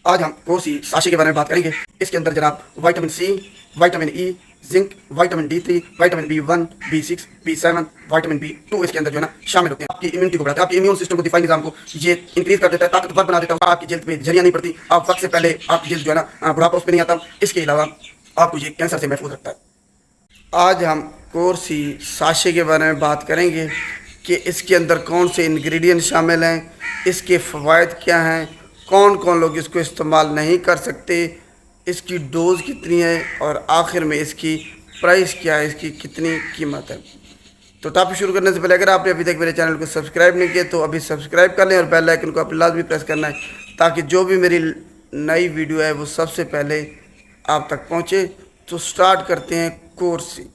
आज हम कोसी साशे के बारे में बात करेंगे। इसके अंदर जनाब vitamin C, vitamin E, zinc, vitamin D3, vitamin B1, B6, B7, vitamin B2 इसके अंदर जो है ना शामिल होते हैं। आपकी इम्यूनिटी को बढ़ाता है, आपके इम्यून सिस्टम को, दिफाई निजाम को ये इंक्रीज कर देता है, ताकतवर बना देता है। आपकी जल्द पे झरियाँ नहीं पड़ती, आप वक्त से पहले आपकी जल्द जो है ना बुढ़ापा उस पर नहीं आता। इसके अलावा आपको ये कैंसर से महफूज रखता है। आज हम कोसी साशे के बारे में बात करेंगे कि इसके अंदर कौन से इंग्रेडिएंट शामिल हैं, इसके फ़वाइद क्या हैं, कौन कौन लोग इसको इस्तेमाल नहीं कर सकते, इसकी डोज़ कितनी है और आखिर में इसकी प्राइस क्या है, इसकी कितनी कीमत है। तो टॉपिक शुरू करने से पहले अगर आपने अभी तक मेरे चैनल को सब्सक्राइब नहीं किया तो अभी सब्सक्राइब कर लें और बेल आइकन को आप लाजमी प्रेस करना है, ताकि जो भी मेरी नई वीडियो है वो सबसे पहले आप तक पहुँचे। तो स्टार्ट करते हैं कोर्सी।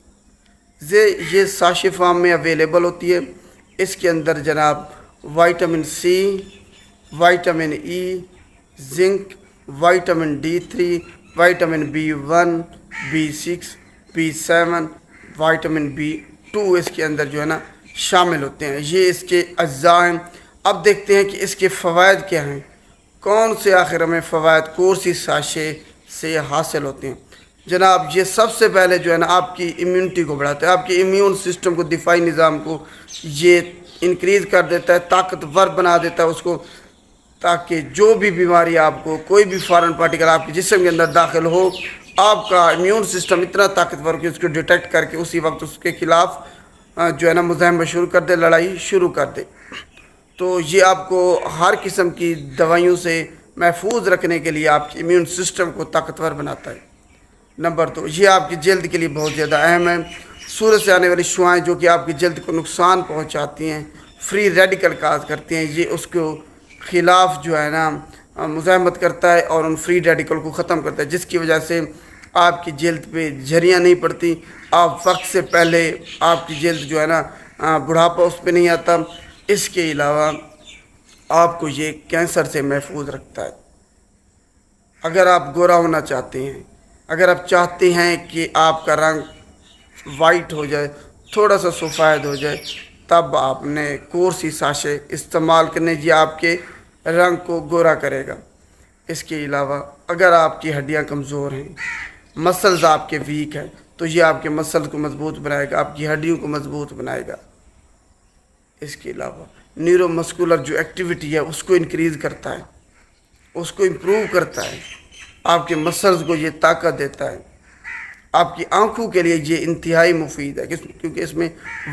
ये साशे फार्म में अवेलेबल होती है। इसके अंदर जनाब vitamin C, vitamin E, zinc, vitamin D3, vitamin B1, B6, B7, vitamin B2 इसके अंदर जो है ना शामिल होते हैं। ये इसके अज्जा हैं। अब देखते हैं कि इसके फ़वाइद क्या हैं, कौन से आखिर हमें फ़वाइद कोर्सी साशे से हासिल होते हैं। जनाब ये सबसे पहले जो है ना आपकी इम्यूनिटी को बढ़ाता है, आपके इम्यून सिस्टम को, दिफाई निज़ाम को ये इंक्रीज़ कर देता है, ताकतवर बना देता है उसको, ताकि जो भी बीमारी आपको, कोई भी फॉरेन पार्टिकल आपके जिस्म के अंदर दाखिल हो, आपका इम्यून सिस्टम इतना ताकतवर कि उसको डिटेक्ट करके उसी वक्त उसके ख़िलाफ़ जो है ना मुज़ाहमा शुरू कर दे, लड़ाई शुरू कर दे। तो ये आपको हर किस्म की दवाइयों से महफूज रखने के लिए आपके इम्यून सिस्टम को ताकतवर बनाता है। नंबर 2, ये आपकी जल्द के लिए बहुत ज़्यादा अहम है। सूरज से आने वाली शुआएँ जो कि आपकी जल्द को नुकसान पहुँचाती हैं, फ्री रेडिकल काज करती हैं, ये उसको ख़िलाफ़ जो है ना मुज़ाहमत करता है और उन फ्री रेडिकल को ख़त्म करता है, जिसकी वजह से आपकी जल्द पे झरियाँ नहीं पड़ती, आप वक्त से पहले आपकी जल्द जो है ना बुढ़ापा उस पर नहीं आता। इसके अलावा आपको ये कैंसर से महफूज रखता है। अगर आप गोरा होना चाहते हैं, अगर आप चाहते हैं कि आपका रंग वाइट हो जाए, थोड़ा सा सफ़ेद हो जाए, तब आपने कोर्सी साशे इस्तेमाल करने, ये आपके रंग को गोरा करेगा। इसके अलावा अगर आपकी हड्डियां कमज़ोर हैं, मसल्स आपके वीक हैं, तो ये आपके मसल्स को मजबूत बनाएगा, आपकी हड्डियों को मजबूत बनाएगा। इसके अलावा न्यूरोमस्कुलर जो एक्टिविटी है उसको इंक्रीज़ करता है, उसको इम्प्रूव करता है, आपके मसल्स को ये ताकत देता है। आपकी आंखों के लिए ये इंतहाई मुफीद है, क्योंकि इसमें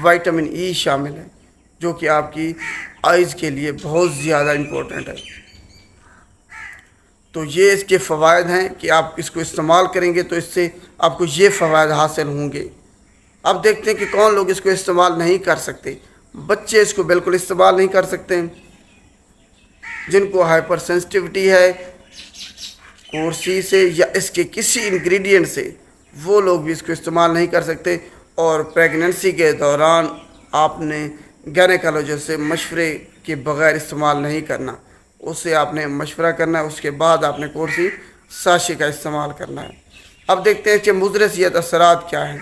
विटामिन ई शामिल है, जो कि आपकी आइज़ के लिए बहुत ज़्यादा इम्पोर्टेंट है। तो ये इसके फ़वाइद हैं कि आप इसको इस्तेमाल करेंगे तो इससे आपको ये फ़वाइद हासिल होंगे। अब देखते हैं कि कौन लोग इसको इस्तेमाल नहीं कर सकते। बच्चे इसको बिल्कुल इस्तेमाल नहीं कर सकते, जिनको हाइपर सेंसिटिविटी है कोर्सी से या इसके किसी इंग्रेडिएंट से, वो लोग भी इसको इस्तेमाल नहीं कर सकते। और प्रेगनेंसी के दौरान आपने गायनेकोलॉजिस्ट से मशवरे के बग़ैर इस्तेमाल नहीं करना, उससे आपने मशवरा करना है, उसके बाद आपने कोर्सी साशे का इस्तेमाल करना है। अब देखते हैं कि मुज़र सेहत असरात क्या हैं।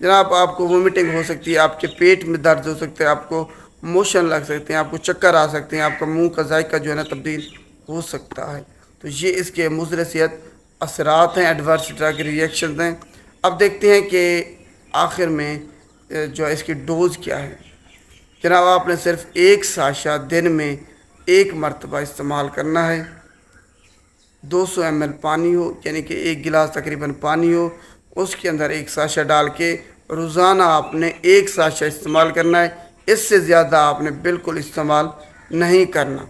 जनाब आपको वोमिटिंग हो सकती है, आपके पेट में दर्द हो सकता है, आपको मोशन लग सकते हैं, आपको चक्कर आ सकते हैं, आपका मुँह का जायका जो है ना तब्दील हो सकता है। तो ये इसके मुज़र सेहत असरात हैं, एडवर्स ड्रग रिएक्शन हैं। अब देखते हैं कि आखिर में जो है इसकी डोज़ क्या है। जनाब आपने सिर्फ एक साशा दिन में एक मरतबा इस्तेमाल करना है। 200 ml पानी हो, यानी कि एक गिलास तकरीबन पानी हो, उसके अंदर एक साशा डाल के रोज़ाना आपने एक साशा इस्तेमाल करना है। इससे ज़्यादा आपने बिल्कुल इस्तेमाल नहीं करना।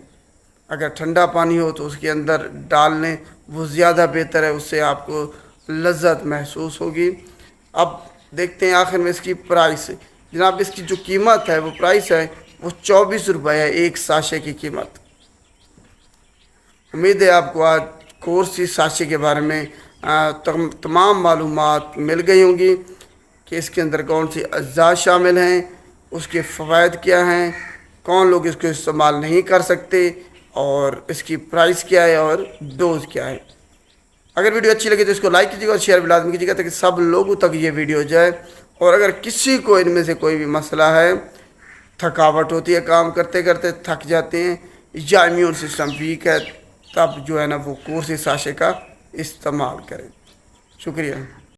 अगर ठंडा पानी हो तो उसके अंदर डाल लें, वो ज़्यादा बेहतर है, उससे आपको लज्जत महसूस होगी। अब देखते हैं आखिर में इसकी प्राइस। जनाब इसकी जो कीमत है, वो प्राइस है, वो 24 रुपये है एक साशे की कीमत। उम्मीद है आपको आज कोर्सी साशे के बारे में तमाम मालूमात मिल गई होंगी कि इसके अंदर कौन सी अज्जा शामिल हैं, उसके फ़वाइद क्या हैं, कौन लोग इसको इस्तेमाल नहीं कर सकते, और इसकी प्राइस क्या है और डोज़ क्या है। अगर वीडियो अच्छी लगे तो इसको लाइक कीजिएगा और शेयर भी लाजमी कीजिएगा, ताकि सब लोगों तक ये वीडियो जाए। और अगर किसी को इनमें से कोई भी मसला है, थकावट होती है, काम करते करते थक जाते हैं, या इम्यून सिस्टम वीक है, تب جو ہے نا وہ کورس ساشے کا استعمال کریں. شکریہ.